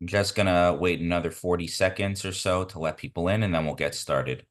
I'm just gonna wait another 40 seconds or so to let people in, and then we'll get started.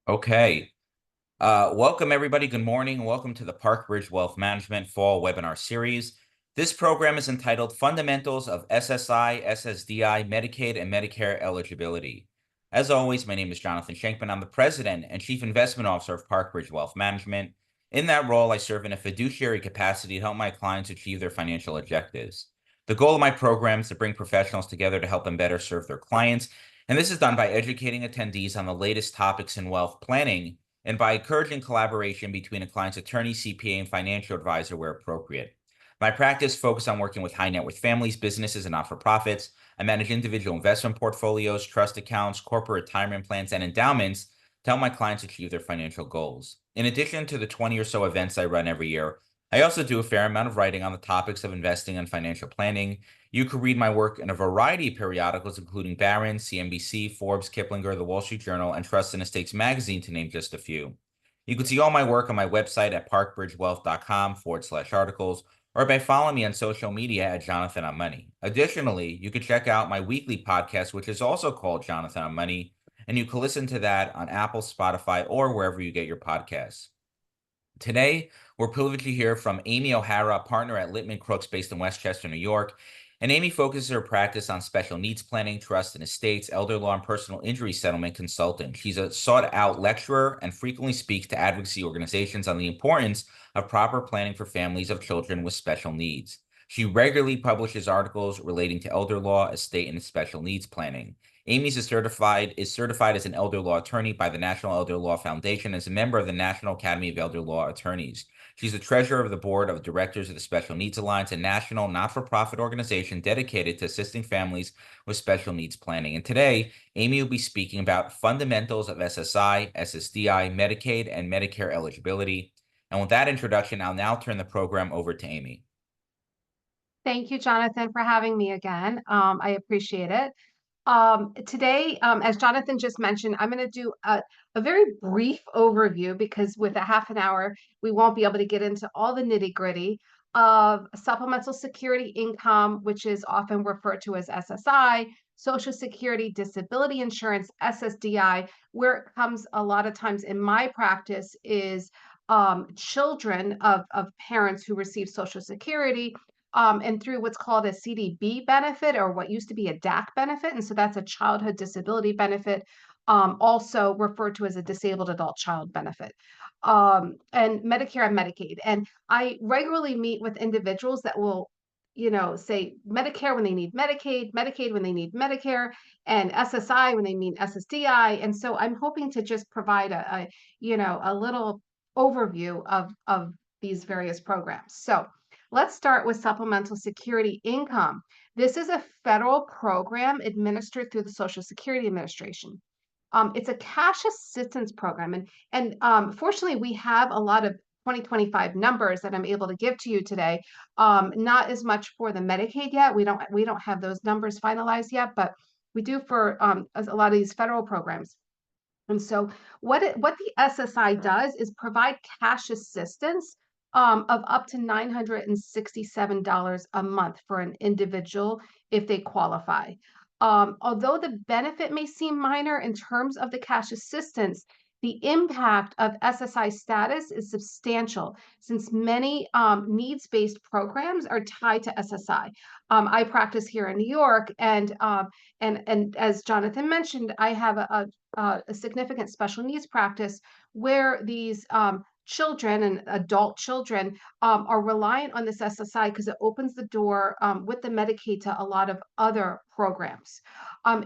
Okay. Welcome everybody. Good morning. Welcome to the ParkBridge Wealth Management Fall Webinar Series. This program is entitled Fundamentals of SSI, SSDI, Medicaid, and Medicare Eligibility. As always, my name is Jonathan Shenkman. I'm the President and Chief Investment Officer of ParkBridge Wealth Management. In that role, I serve in a fiduciary capacity to help my clients achieve their financial objectives. The goal of my program is to bring professionals together to help them better serve their clients, and this is done by educating attendees on the latest topics in wealth planning and by encouraging collaboration between a client's attorney, CPA, and financial advisor where appropriate. My practice focuses on working with high net worth families, businesses, and not-for-profits. I manage individual investment portfolios, trust accounts, corporate retirement plans, and endowments to help my clients achieve their financial goals. In addition to the 20 or so events I run every year, I also do a fair amount of writing on the topics of investing and financial planning. You can read my work in a variety of periodicals, including Barron, CNBC, Forbes, Kiplinger, The Wall Street Journal, and Trust and Estates Magazine, to name just a few. You can see all my work on my website at parkbridgewealth.com/articles or by following me on social media at Jonathan on Money. Additionally, you can check out my weekly podcast, which is also called Jonathan on Money, and you can listen to that on Apple, Spotify, or wherever you get your podcasts. Today, we're privileged to hear from Amy O'Hara, a partner at Littman Krooks based in Westchester, New York. And Amy focuses her practice on special needs planning, trust and estates, elder law, and personal injury settlement consultant. She's a sought-out lecturer and frequently speaks to advocacy organizations on the importance of proper planning for families of children with special needs. She regularly publishes articles relating to elder law, estate, and special needs planning. Amy is certified as an elder law attorney by the National Elder Law Foundation and is a member of the National Academy of Elder Law Attorneys. She's the treasurer of the board of directors of the Special Needs Alliance, a national not-for-profit organization dedicated to assisting families with special needs planning. And today, Amy will be speaking about fundamentals of SSI, SSDI, Medicaid, and Medicare eligibility. And with that introduction, I'll now turn the program over to Amy. Thank you, Jonathan, for having me again. I appreciate it. Today, as Jonathan just mentioned, I'm going to do a very brief overview because with a half an hour, we won't be able to get into all the nitty-gritty of supplemental security income, which is often referred to as SSI, Social Security Disability Insurance, SSDI. Where it comes a lot of times in my practice is children of parents who receive Social Security and through what's called a CDB benefit or what used to be a DAC benefit. And so that's a childhood disability benefit, also referred to as a disabled adult child benefit, and Medicare and Medicaid. And I regularly meet with individuals that will, say Medicare when they need Medicaid, Medicaid when they need Medicare, and SSI when they mean SSDI. And so I'm hoping to just provide a little overview of these various programs. So let's start with supplemental security income. This is a federal program administered through the Social Security Administration. It's a cash assistance program, and fortunately, we have a lot of 2025 numbers that I'm able to give to you today. Not as much for the Medicaid yet. We don't have those numbers finalized yet, but we do for a lot of these federal programs. And so what the SSI does is provide cash assistance of up to $967 a month for an individual if they qualify. Although the benefit may seem minor in terms of the cash assistance, the impact of SSI status is substantial since many needs-based programs are tied to SSI. I practice here in New York, and as Jonathan mentioned, I have a significant special needs practice where these children and adult children are reliant on this SSI because it opens the door with the Medicaid to a lot of other programs.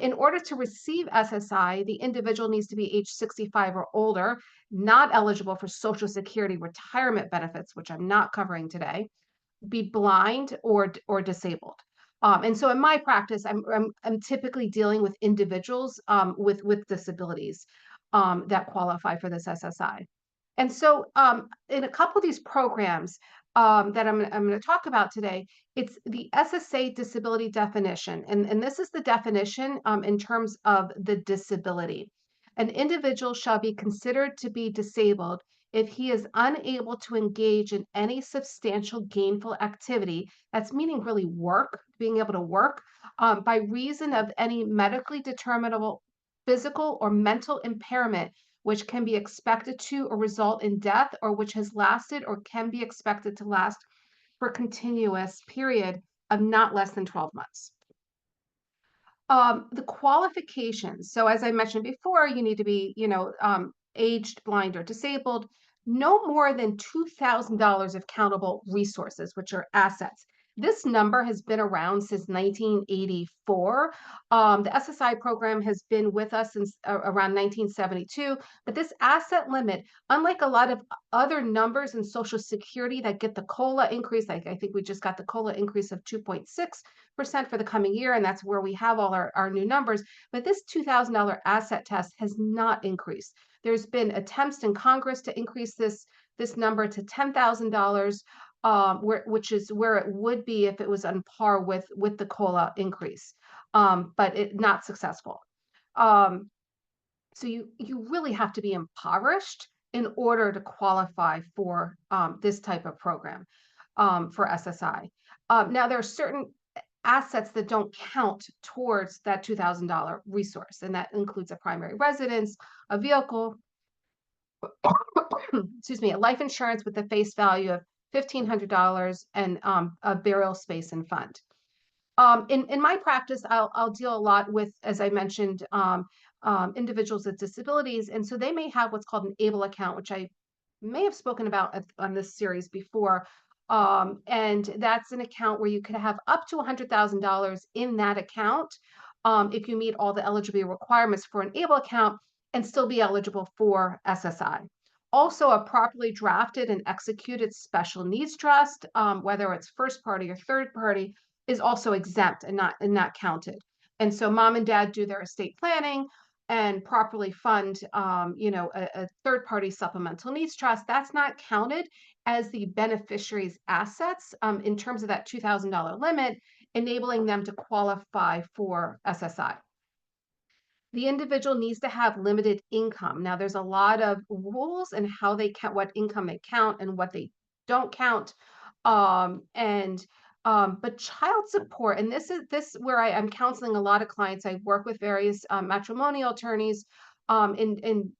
In order to receive SSI, the individual needs to be age 65 or older, not eligible for Social Security retirement benefits, which I'm not covering today, be blind or disabled. And so in my practice, I'm typically dealing with individuals with disabilities that qualify for this SSI. And so in a couple of these programs that I'm going to talk about today, it's the SSA disability definition. And this is the definition in terms of the disability. An individual shall be considered to be disabled if he is unable to engage in any substantial gainful activity, that's meaning really work, being able to work, by reason of any medically determinable physical or mental impairment which can be expected to or result in death, or which has lasted or can be expected to last for a continuous period of not less than 12 months. The qualifications. So as I mentioned before, you need to be, aged, blind, or disabled, no more than $2,000 of countable resources, which are assets. This number has been around since 1984. The SSI program has been with us since around 1972. But this asset limit, unlike a lot of other numbers in Social Security that get the COLA increase, like I think we just got the COLA increase of 2.6% for the coming year, and that's where we have all our new numbers. But this $2,000 asset test has not increased. There's been attempts in Congress to increase this number to $10,000, which is where it would be if it was on par with the COLA increase, but not successful. So you really have to be impoverished in order to qualify for this type of program for SSI. Now there are certain assets that don't count towards that $2,000 resource, and that includes a primary residence, a vehicle, excuse me, a life insurance with a face value of $1,500 and a burial space and fund. In my practice, I'll deal a lot with, as I mentioned, individuals with disabilities, and so they may have what's called an ABLE account, which I may have spoken about on this series before. And that's an account where you could have up to $100,000 in that account if you meet all the eligibility requirements for an ABLE account and still be eligible for SSI. Also, a properly drafted and executed special needs trust, whether it's first party or third party, is also exempt and not counted. And so mom and dad do their estate planning and properly fund, a third party supplemental needs trust. That's not counted as the beneficiary's assets in terms of that $2,000 limit, enabling them to qualify for SSI. The individual needs to have limited income. Now, there's a lot of rules and how they count, what income they count and what they don't count. But child support, and this is where I'm counseling a lot of clients. I work with various matrimonial attorneys in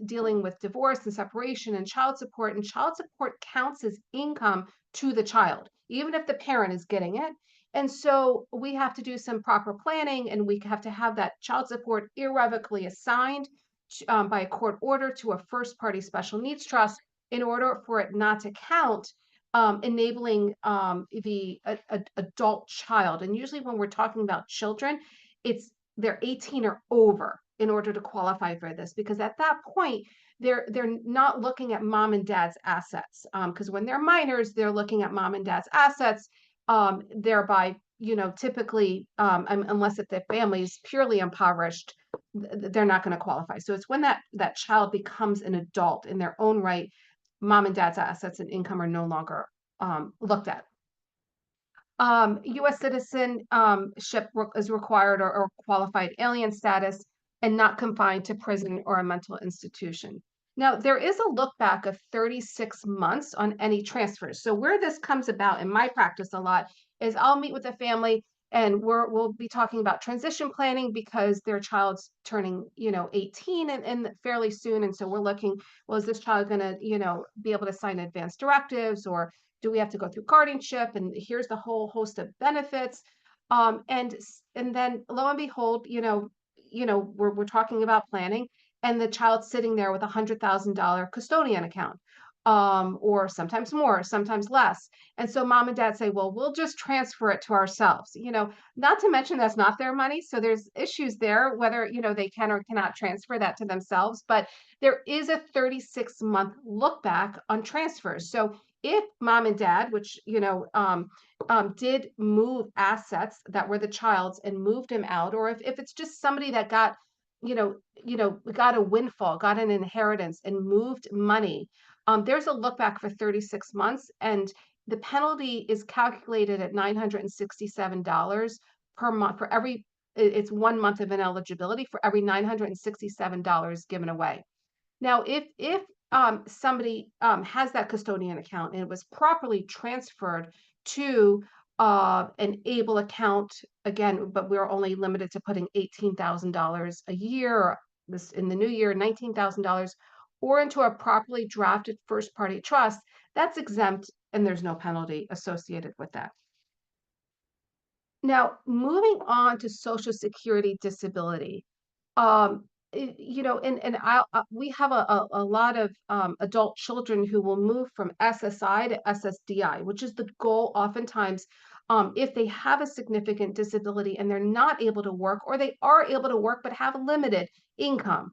dealing with divorce and separation and child support. And child support counts as income to the child, even if the parent is getting it. And so we have to do some proper planning, and we have to have that child support irrevocably assigned by a court order to a first party special needs trust in order for it not to count, enabling the adult child. And usually when we're talking about children, they're 18 or over in order to qualify for this, because at that point, they're not looking at mom and dad's assets. Because when they're minors, they're looking at mom and dad's assets, thereby, typically, unless if the family is purely impoverished, they're not going to qualify. So it's when that child becomes an adult in their own right, mom and dad's assets and income are no longer looked at. U.S. citizenship is required, or qualified alien status, and not confined to prison or a mental institution. Now, there is a look back of 36 months on any transfers. So where this comes about in my practice a lot is I'll meet with a family and we'll be talking about transition planning because their child's turning, 18 and fairly soon. And so we're looking, well, is this child going to, be able to sign advanced directives, or do we have to go through guardianship? And here's the whole host of benefits. And then lo and behold, we're talking about planning, and the child's sitting there with $100,000 custodian account, or sometimes more, sometimes less. And so mom and dad say, well, we'll just transfer it to ourselves, not to mention that's not their money. So there's issues there, whether, they can or cannot transfer that to themselves. But there is a 36-month look back on transfers. So if mom and dad, which, did move assets that were the child's and moved him out, or if it's just somebody that got, got a windfall, got an inheritance and moved money, there's a look back for 36 months, and the penalty is calculated at $967 per month for every it's 1 month of ineligibility for every $967 given away. Now, if somebody has that custodian account and it was properly transferred to an able account, again, but we're only limited to putting $18,000 a year, or this in the new year, $19,000, or into a properly drafted first party trust, that's exempt and there's no penalty associated with that. Now, moving on to Social Security disability. We have a lot of adult children who will move from SSI to SSDI, which is the goal oftentimes if they have a significant disability and they're not able to work, or they are able to work but have limited income.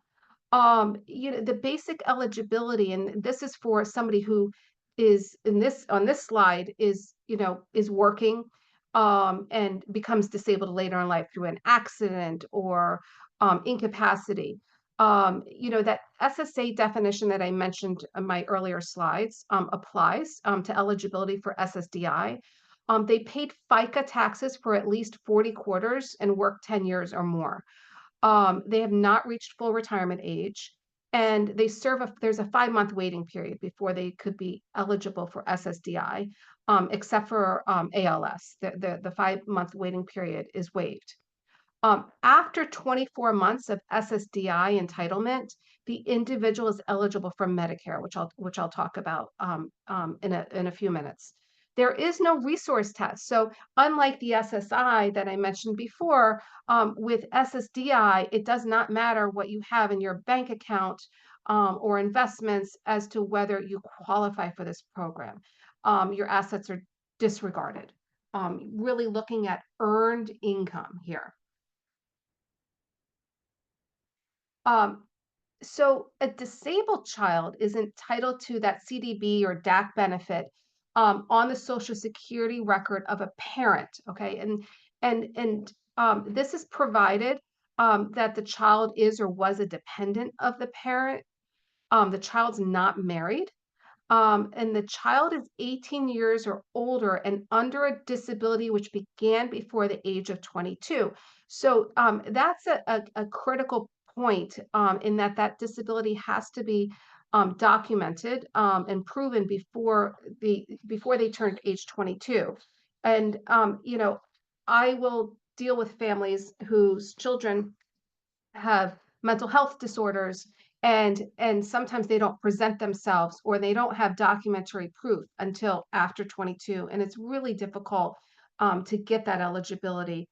The basic eligibility, and this is for somebody who is in this on this slide is working and becomes disabled later in life through an accident or incapacity. That SSA definition that I mentioned in my earlier slides applies to eligibility for SSDI. They paid FICA taxes for at least 40 quarters and worked 10 years or more. They have not reached full retirement age, and there's a 5-month waiting period before they could be eligible for SSDI, except for ALS. The 5-month waiting period is waived. After 24 months of SSDI entitlement, the individual is eligible for Medicare, which I'll talk about in a few minutes. There is no resource test. So unlike the SSI that I mentioned before, with SSDI, it does not matter what you have in your bank account or investments as to whether you qualify for this program. Your assets are disregarded. Really looking at earned income here. So a disabled child is entitled to that CDB or DAC benefit on the Social Security record of a parent. Okay, and this is provided that the child is or was a dependent of the parent. The child's not married. And the child is 18 years or older and under a disability which began before the age of 22. So that's a critical point in that disability has to be documented and proven before they turned age 22. And I will deal with families whose children have mental health disorders, and sometimes they don't present themselves or they don't have documentary proof until after 22, and it's really difficult to get that eligibility,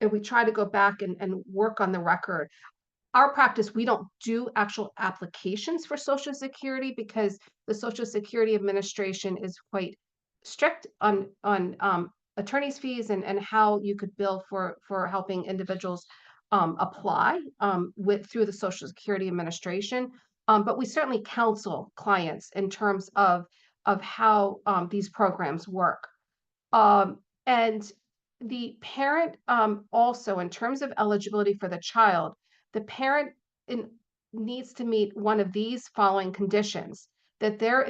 and we try to go back and work on the record. Our practice, we don't do actual applications for Social Security because the Social Security Administration is quite strict on attorney's fees and how you could bill for helping individuals apply through the Social Security Administration. But we certainly counsel clients in terms of how these programs work. And the parent also, in terms of eligibility for the child, the parent needs to meet one of these following conditions: that they're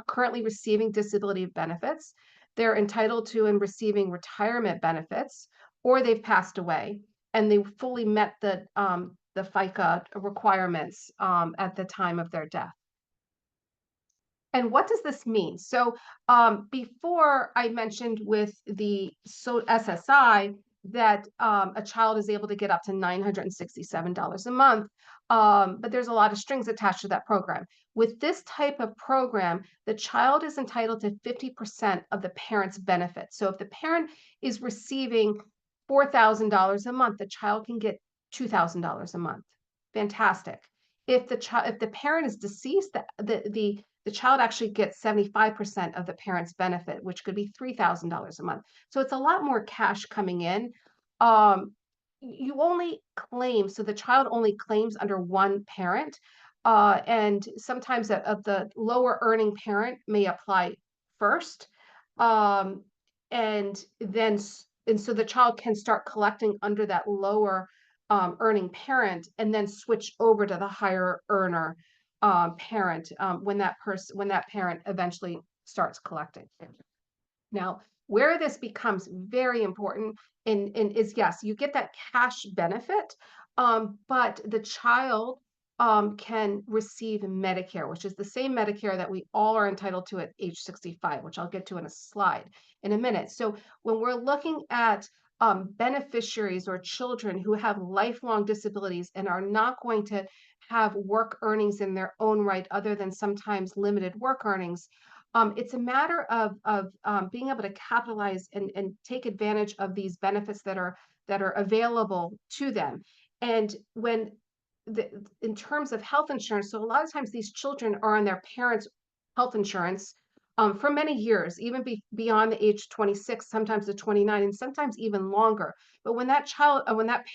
currently receiving disability benefits, they're entitled to and receiving retirement benefits, or they've passed away and they fully met the FICA requirements at the time of their death. And what does this mean? So before I mentioned with the SSI that a child is able to get up to $967 a month, but there's a lot of strings attached to that program. With this type of program, the child is entitled to 50% of the parent's benefit. So if the parent is receiving $4,000 a month, the child can get $2,000 a month. Fantastic. If the parent is deceased, the child actually gets 75% of the parent's benefit, which could be $3,000 a month. So it's a lot more cash coming in. You only claim, so the child only claims under one parent, and sometimes the lower earning parent may apply first. and so the child can start collecting under that lower earning parent and then switch over to the higher earner parent when that parent eventually starts collecting. Now, where this becomes very important is yes, you get that cash benefit, but the child can receive Medicare, which is the same Medicare that we all are entitled to at age 65, which I'll get to in a slide in a minute. So when we're looking at beneficiaries or children who have lifelong disabilities and are not going to have work earnings in their own right, other than sometimes limited work earnings, it's a matter of being able to capitalize and take advantage of these benefits that are available to them. And in terms of health insurance, so a lot of times these children are on their parents' health insurance for many years, even beyond the age 26, sometimes to 29, and sometimes even longer. But when that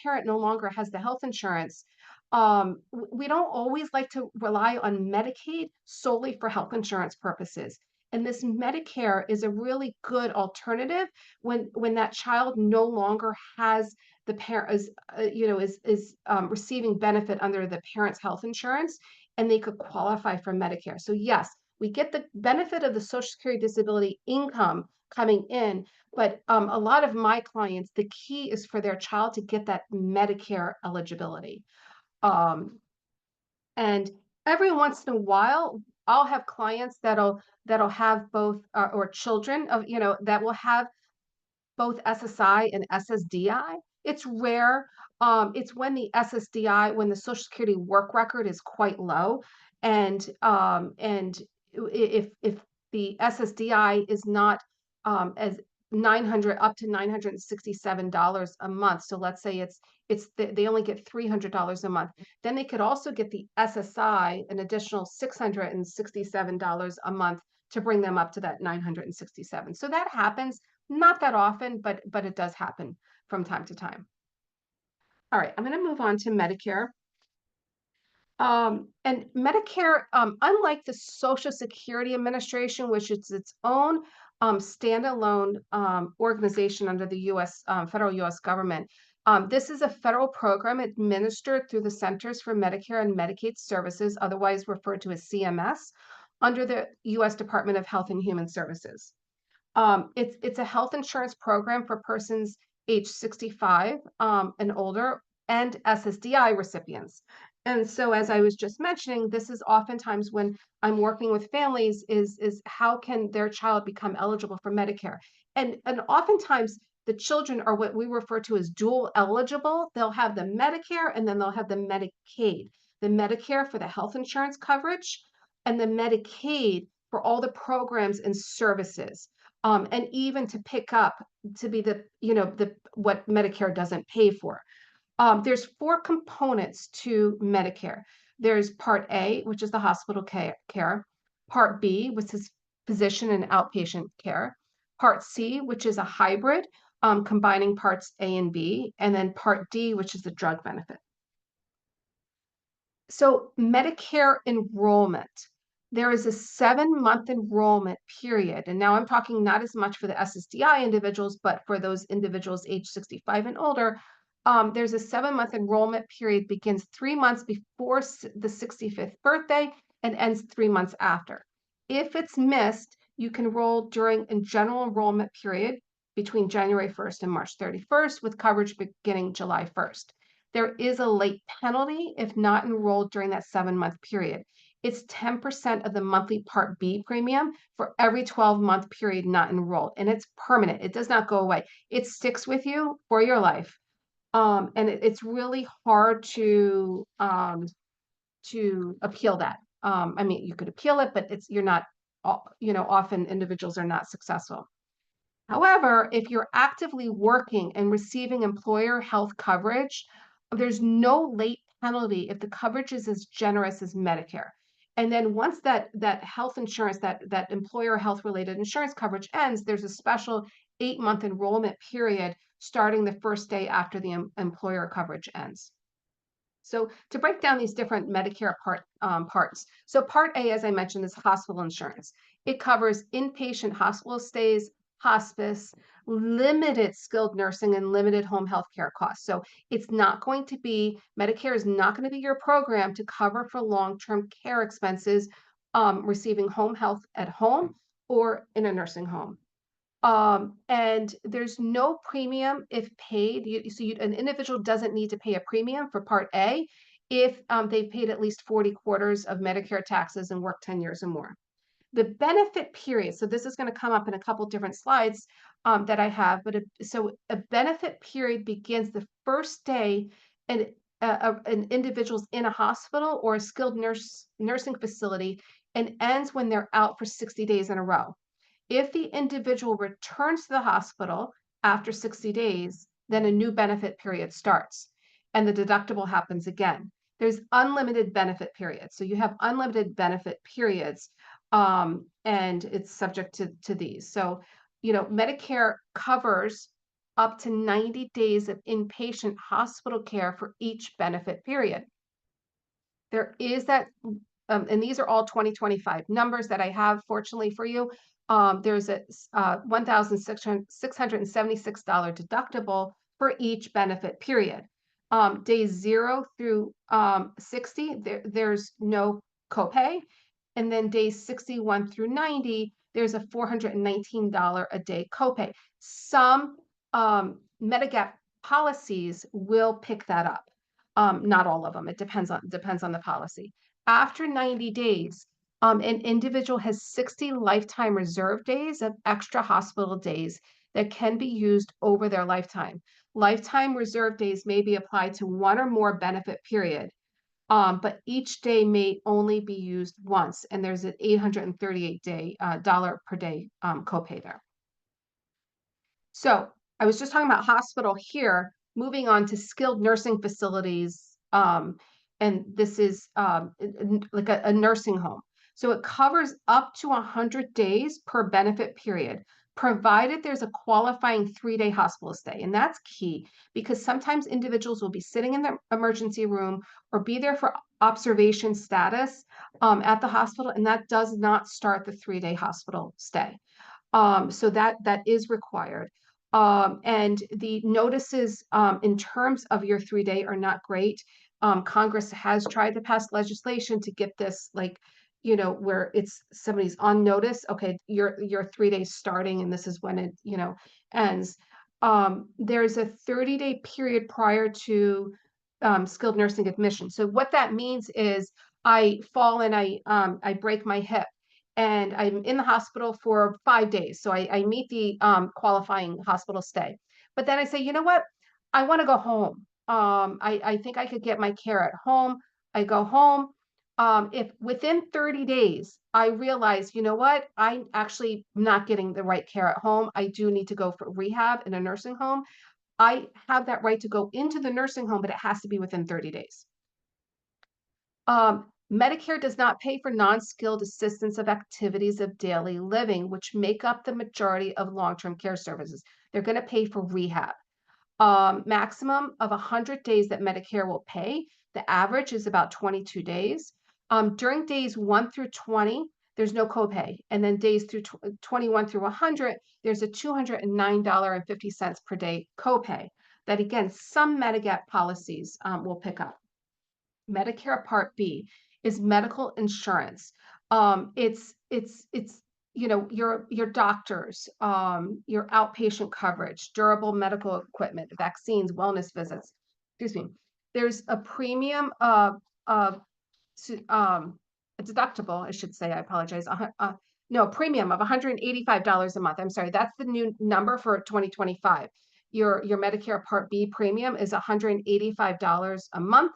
parent no longer has the health insurance, we don't always like to rely on Medicaid solely for health insurance purposes. And this Medicare is a really good alternative when that child no longer has the parent is receiving benefit under the parent's health insurance, and they could qualify for Medicare. So yes, we get the benefit of the Social Security disability income coming in, but a lot of my clients, the key is for their child to get that Medicare eligibility. And every once in a while, I'll have clients that'll have both, or children of, that will have both SSI and SSDI. It's rare. It's when the SSDI, when the Social Security work record is quite low, and if the SSDI is not as 900 up to $967 a month. So let's say they only get $300 a month. Then they could also get the SSI, an additional $667 a month to bring them up to that 967. So that happens, not that often, but it does happen from time to time. All right, I'm going to move on to Medicare. And Medicare, unlike the Social Security Administration, which is its own standalone organization under the federal U.S. government, this is a federal program administered through the Centers for Medicare and Medicaid Services, otherwise referred to as CMS, under the U.S. Department of Health and Human Services. It's a health insurance program for persons age 65 and older, and SSDI recipients. And so, as I was just mentioning, this is oftentimes when I'm working with families is how can their child become eligible for Medicare? And oftentimes the children are what we refer to as dual eligible. They'll have the Medicare and then they'll have the Medicaid. The Medicare for the health insurance coverage and the Medicaid for all the programs and services. And even to pick up to be what Medicare doesn't pay for. There's four components to Medicare. There's Part A, which is the hospital care. Part B, which is physician and outpatient care. Part C, which is a hybrid, combining parts A and B. And then Part D, which is the drug benefit. So Medicare enrollment. There is a 7-month enrollment period. And now I'm talking not as much for the SSDI individuals, but for those individuals age 65 and older. There's a 7-month enrollment period, begins 3 months before the 65th birthday and ends 3 months after. If it's missed, you can enroll during a general enrollment period between January 1st and March 31st, with coverage beginning July 1st. There is a late penalty if not enrolled during that 7-month period. It's 10% of the monthly Part B premium for every 12-month period not enrolled. And it's permanent. It does not go away. It sticks with you for your life. And it's really hard to appeal that. I mean, you could appeal it, but you're not, often individuals are not successful. However, if you're actively working and receiving employer health coverage, there's no late penalty if the coverage is as generous as Medicare. And then once that health insurance, that employer health related insurance coverage ends, there's a special 8-month enrollment period starting the first day after the employer coverage ends. So to break down these different Medicare parts. So Part A, as I mentioned, is hospital insurance. It covers inpatient hospital stays, hospice, limited skilled nursing, and limited home health care costs. So it's not going to be, Medicare is not going to be your program to cover for long-term care expenses, receiving home health at home or in a nursing home. And there's no premium if paid. An individual doesn't need to pay a premium for Part A if they've paid at least 40 quarters of Medicare taxes and worked 10 years or more. The benefit period, so this is going to come up in a couple different slides that I have, but a benefit period begins the first day an, an individual's in a hospital or a skilled nursing facility and ends when they're out for 60 days in a row. If the individual returns to the hospital after 60 days, then a new benefit period starts and the deductible happens again. There's unlimited benefit periods. So you have unlimited benefit periods, and it's subject to these. So, Medicare covers up to 90 days of inpatient hospital care for each benefit period. There is that, and these are all 2025 numbers that I have, fortunately for you. There's a $1,676 deductible for each benefit period. Days 0 through 60, there's no copay. And then days 61 through 90, there's a $419 a day copay. Some Medigap policies will pick that up. Not all of them. It depends on the policy. After 90 days, an individual has 60 lifetime reserve days of extra hospital days that can be used over their lifetime. Lifetime reserve days may be applied to one or more benefit period, but each day may only be used once, and there's an $838 per day copay there. So I was just talking about hospital here, moving on to skilled nursing facilities. And this is like a nursing home. So it covers up to 100 days per benefit period, provided there's a qualifying 3-day hospital stay. And that's key because sometimes individuals will be sitting in the emergency room or be there for observation status at the hospital, and that does not start the 3-day hospital stay. So that is required. And the notices in terms of your 3-day are not great. Congress has tried to pass legislation to get this, like, where it's somebody's on notice. Okay, your 3 days starting, and this is when it, ends. There's a 30-day period prior to skilled nursing admission. So what that means is I fall and I break my hip and I'm in the hospital for 5 days. So I meet the qualifying hospital stay. But then I say, you know what? I want to go home. I think I could get my care at home. I go home. If within 30 days, I realize, you know what? I'm actually not getting the right care at home. I do need to go for rehab in a nursing home. I have that right to go into the nursing home, but it has to be within 30 days. Medicare does not pay for non-skilled assistance of activities of daily living, which make up the majority of long-term care services. They're going to pay for rehab. Maximum of 100 days that Medicare will pay. The average is about 22 days. During days 1 through 20, there's no copay. And then days through 21 through 100, there's a $209.50 per day copay that, again, some Medigap policies will pick up. Medicare Part B is medical insurance. It's your doctors, your outpatient coverage, durable medical equipment, vaccines, wellness visits. Excuse me. There's a premium of a deductible, I should say. I apologize. No, premium of $185 a month. I'm sorry, that's the new number for 2025. Your Medicare Part B premium is $185 a month.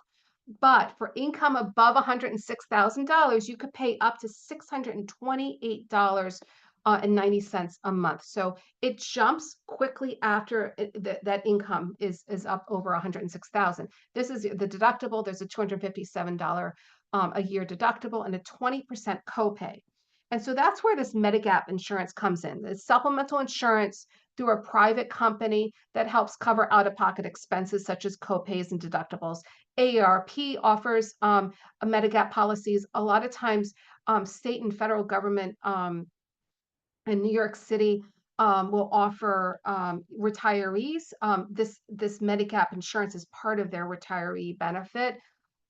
But for income above $106,000, you could pay up to $628.90 a month. So it jumps quickly after that income is up over $106,000. This is the deductible. There's a $257 a year deductible and a 20% copay. And so that's where this Medigap insurance comes in. It's supplemental insurance through a private company that helps cover out-of-pocket expenses such as copays and deductibles. AARP offers a Medigap policies. A lot of times, state and federal government in New York City will offer retirees this Medigap insurance as part of their retiree benefit.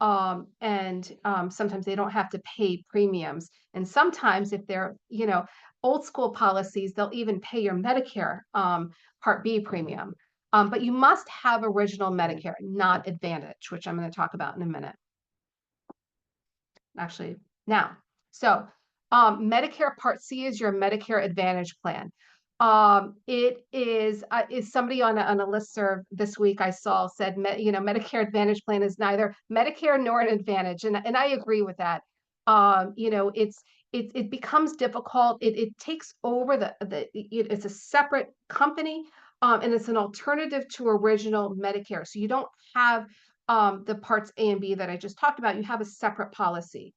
And sometimes they don't have to pay premiums. And sometimes if they're, old school policies, they'll even pay your Medicare Part B premium. But you must have original Medicare, not Advantage, which I'm going to talk about in a minute. Actually, now, so Medicare Part C is your Medicare Advantage plan. It is somebody on a listserv this week I saw said, Medicare Advantage plan is neither Medicare nor an Advantage, and I agree with that. It becomes difficult. It takes over it's a separate company, and it's an alternative to original Medicare. So you don't have the parts A and B that I just talked about. You have a separate policy.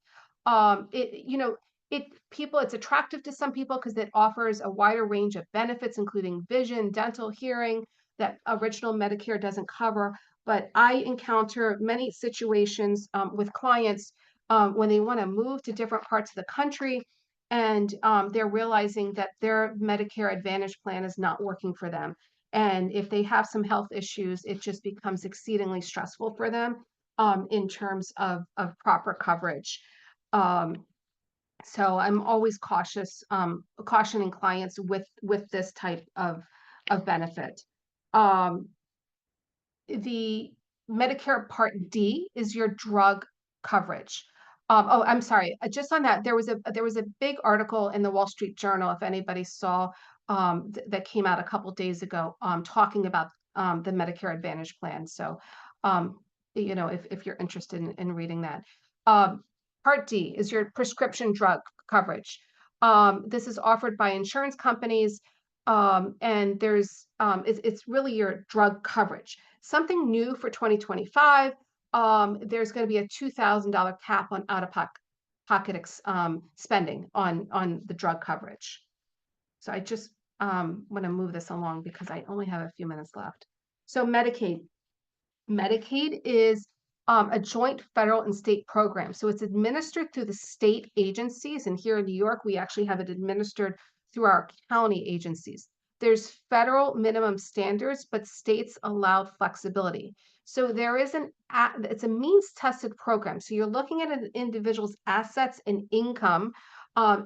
It's attractive to some people because it offers a wider range of benefits, including vision, dental, hearing, that original Medicare doesn't cover. But I encounter many situations with clients when they want to move to different parts of the country, and they're realizing that their Medicare Advantage plan is not working for them. And if they have some health issues, it just becomes exceedingly stressful for them in terms of proper coverage. So I'm always cautioning clients with this type of benefit. The Medicare Part D is your drug coverage. Oh, I'm sorry. Just on that, there was a big article in the Wall Street Journal, if anybody saw, that came out a couple days ago, talking about the Medicare Advantage plan. So, if you're interested in reading that. Part D is your prescription drug coverage. This is offered by insurance companies, and it's really your drug coverage. Something new for 2025, there's going to be a $2,000 cap on out-of-pocket spending on the drug coverage. So I just want to move this along because I only have a few minutes left. So Medicaid. Medicaid is a joint federal and state program. So it's administered through the state agencies. And here in New York, we actually have it administered through our county agencies. There's federal minimum standards, but states allow flexibility. So it's a means tested program. So you're looking at an individual's assets and income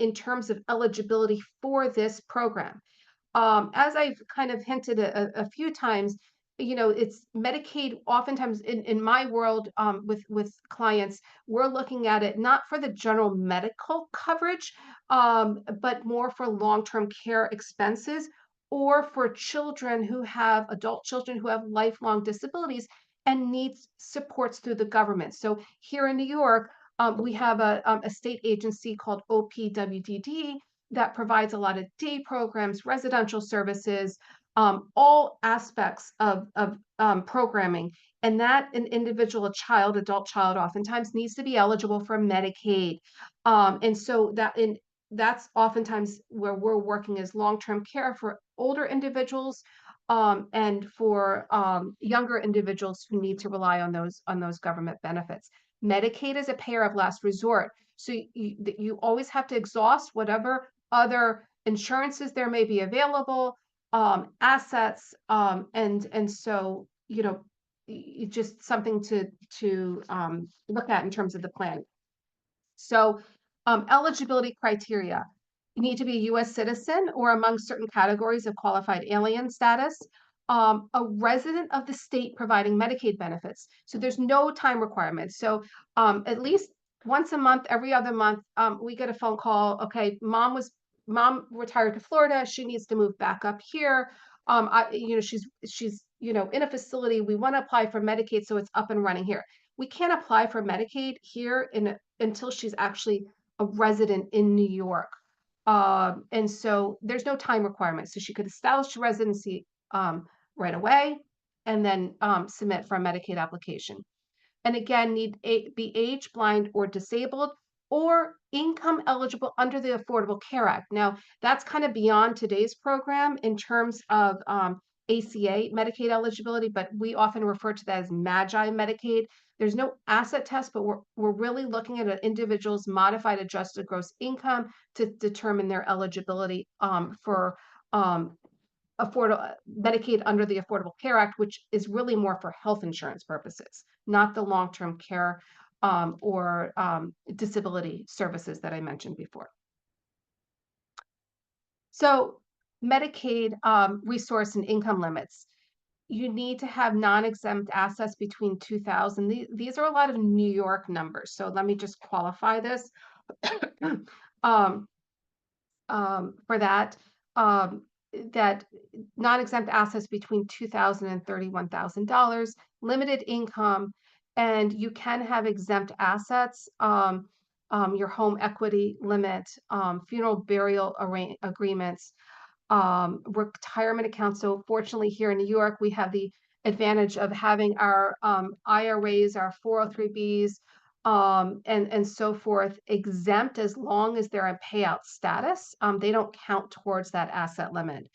in terms of eligibility for this program. As I've kind of hinted a few times, it's Medicaid. Oftentimes in my world, with clients, we're looking at it not for the general medical coverage, but more for long-term care expenses, or for adult children who have lifelong disabilities and needs supports through the government. So here in New York, we have a state agency called OPWDD that provides a lot of day programs, residential services, all aspects of programming. And that an individual, adult child, oftentimes needs to be eligible for Medicaid. And so that's oftentimes where we're working as long-term care for older individuals, and for younger individuals who need to rely on those government benefits. Medicaid is a payer of last resort. So you always have to exhaust whatever other insurances there may be available, assets, and so just something to look at in terms of the plan. So eligibility criteria: you need to be a U.S. citizen or among certain categories of qualified alien status, a resident of the state providing Medicaid benefits. So there's no time requirements. So at least once a month, every other month, we get a phone call. Okay, mom retired to Florida. She needs to move back up here. She's in a facility. We want to apply for Medicaid, so it's up and running here. We can't apply for Medicaid here until she's actually a resident in New York. And so there's no time requirement. So she could establish residency right away and then submit for a Medicaid application. And again, be age, blind, or disabled, or income eligible under the Affordable Care Act. Now, that's kind of beyond today's program in terms of ACA Medicaid eligibility, but we often refer to that as MAGI Medicaid. There's no asset test, but we're really looking at an individual's modified adjusted gross income to determine their eligibility for Medicaid under the Affordable Care Act, which is really more for health insurance purposes, not the long-term care or disability services that I mentioned before. So Medicaid resource and income limits. You need to have non-exempt assets between 2,000. These are a lot of New York numbers. So let me just qualify this. um, for that, that non-exempt assets between $2,000 and $31,000, limited income, and you can have exempt assets, your home equity limit, funeral burial agreements, retirement accounts. So fortunately here in New York, we have the advantage of having our IRAs, our 403Bs, and so forth exempt as long as they're in payout status. They don't count towards that asset limit.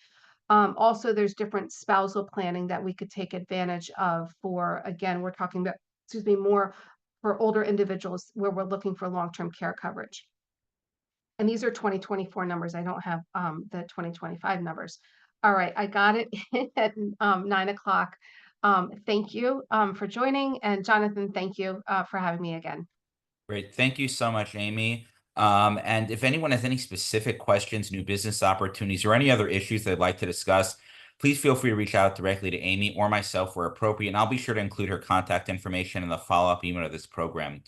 Also, there's different spousal planning that we could take advantage of for, again, we're talking about, excuse me, more for older individuals where we're looking for long-term care coverage. And these are 2024 numbers. I don't have the 2025 numbers. All right, I got it at 9 o'clock. Thank you for joining. And Jonathan, thank you for having me again. Great. Thank you so much, Amy. And if anyone has any specific questions, new business opportunities, or any other issues they'd like to discuss, please feel free to reach out directly to Amy or myself where appropriate, and I'll be sure to include her contact information in the follow-up email of this program.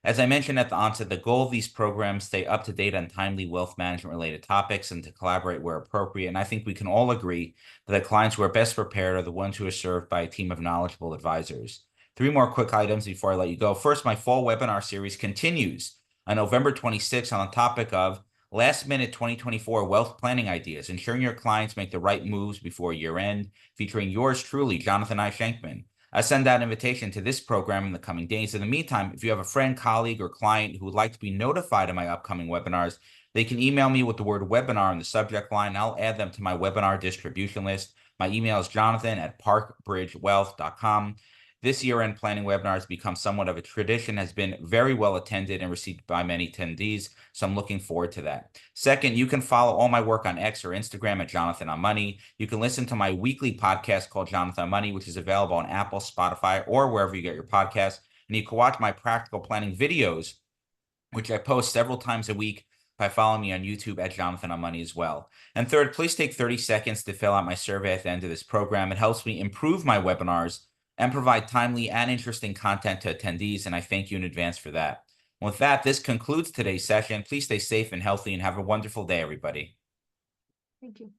As I mentioned at the onset, the goal of these programs stay up to date on timely wealth management related topics and to collaborate where appropriate. And I think we can all agree that the clients who are best prepared are the ones who are served by a team of knowledgeable advisors. 3 more quick items before I let you go. First, my fall webinar series continues on November 26th on the topic of last minute 2024 wealth planning ideas, ensuring your clients make the right moves before year end, featuring yours truly, Jonathan I. Shenkman. I send out an invitation to this program in the coming days. In the meantime, if you have a friend, colleague, or client who would like to be notified of my upcoming webinars, they can email me with the word webinar in the subject line, and I'll add them to my webinar distribution list. My email is jonathan@parkbridgewealth.com. This year-end planning webinar has become somewhat of a tradition, has been very well attended and received by many attendees, so I'm looking forward to that. Second, you can follow all my work on X or Instagram at Jonathan on Money. You can listen to my weekly podcast called Jonathan on Money, which is available on Apple, Spotify, or wherever you get your podcasts. And you can watch my practical planning videos, which I post several times a week, by following me on YouTube at Jonathan on Money as well. And third, please take 30 seconds to fill out my survey at the end of this program. It helps me improve my webinars and provide timely and interesting content to attendees, and I thank you in advance for that. With that, this concludes today's session. Please stay safe and healthy and have a wonderful day, everybody. Thank you.